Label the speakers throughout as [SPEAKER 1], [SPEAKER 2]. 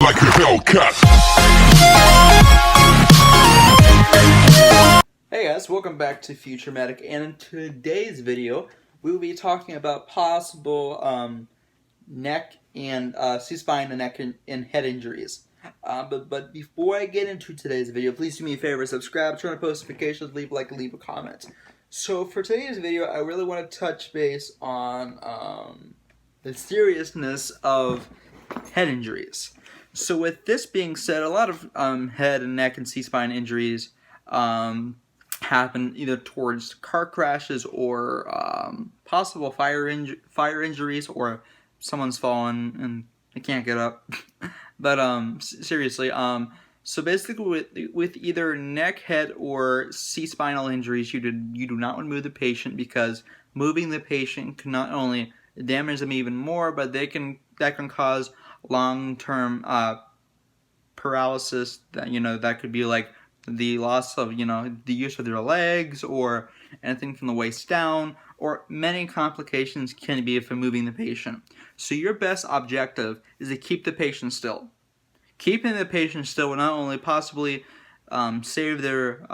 [SPEAKER 1] like a Hellcat.
[SPEAKER 2] Hey guys, welcome back to Future Medic, and in today's video we will be talking about possible neck and C-spine and neck and head injuries. But before I get into today's video, please do me a favor, subscribe, turn on post notifications, leave a like, leave a comment. So for today's video, I really want to touch base on the seriousness of head injuries. So with this being said, a lot of head and neck and C-spine injuries happen either towards car crashes or possible fire injuries, or someone's fallen and they can't get up. But seriously, so basically with either neck, head, or C-spinal injuries, you do not want to move the patient, because moving the patient can not only damage them even more, but that can cause long-term paralysis. That could be like the loss of the use of their legs, or anything from the waist down, or many complications can be from moving the patient. So your best objective is to keep the patient still. Keeping the patient still will not only possibly save their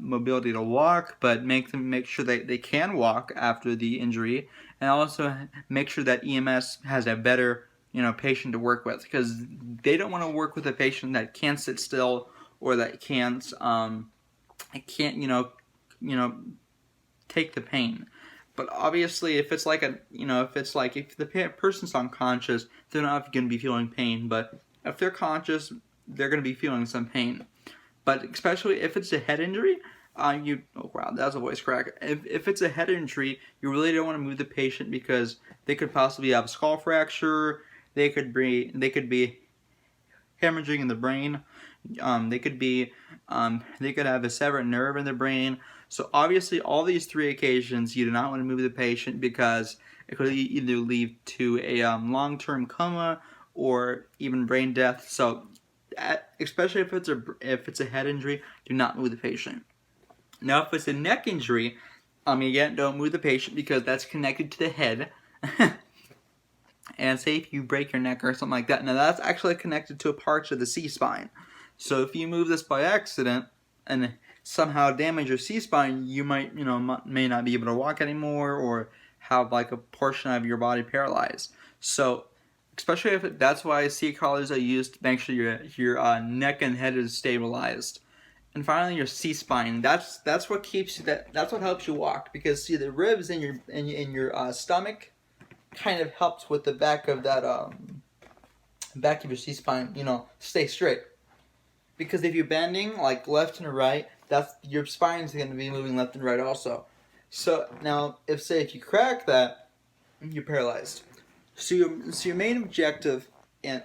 [SPEAKER 2] mobility to walk, but make sure that they can walk after the injury, and also make sure that EMS has a better patient to work with, because they don't want to work with a patient that can't sit still, or that can't take the pain. But obviously, if it's like if the person's unconscious, they're not going to be feeling pain. But if they're conscious, they're going to be feeling some pain. But especially if it's a head injury, oh wow, that was a voice crack. If it's a head injury, you really don't want to move the patient, because they could possibly have a skull fracture. They could be hemorrhaging in the brain. They could have a severed nerve in the brain. So obviously, all these three occasions, you do not want to move the patient, because it could either lead to a long-term coma or even brain death. So, especially if it's a head injury, do not move the patient. Now, if it's a neck injury, again, don't move the patient, because that's connected to the head. And say if you break your neck or something like that, now that's actually connected to a part of the C-spine. So if you move this by accident and somehow damage your C-spine, you might, may not be able to walk anymore, or have like a portion of your body paralyzed. So, especially that's why C collars are used to make sure your neck and head is stabilized. And finally, your C-spine. That's what keeps you. That's what helps you walk, because see, the ribs in your stomach kind of helps with the back of that back of your C-spine. Stay straight. Because if you're bending like left and right, your spine is going to be moving left and right also. So now, if you crack that, you're paralyzed. So your main objective in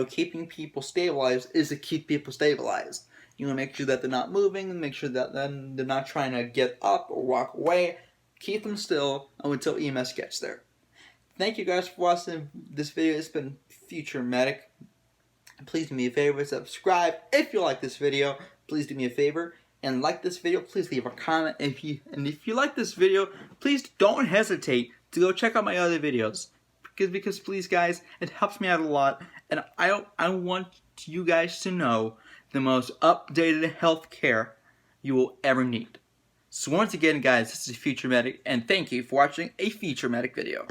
[SPEAKER 2] keeping people stabilized is to keep people stabilized. You want to make sure that they're not moving, and make sure that then they're not trying to get up or walk away. Keep them still until EMS gets there. Thank you guys for watching this video. It's been Future Medic. Please do me a favor, subscribe if you like this video. Please do me a favor and like this video. Please leave a comment if you like this video. Please don't hesitate to go check out my other videos, because please guys, it helps me out a lot, and I want you guys to know the most updated health care you will ever need. So once again, guys, this is Future Medic, and thank you for watching a Future Medic video.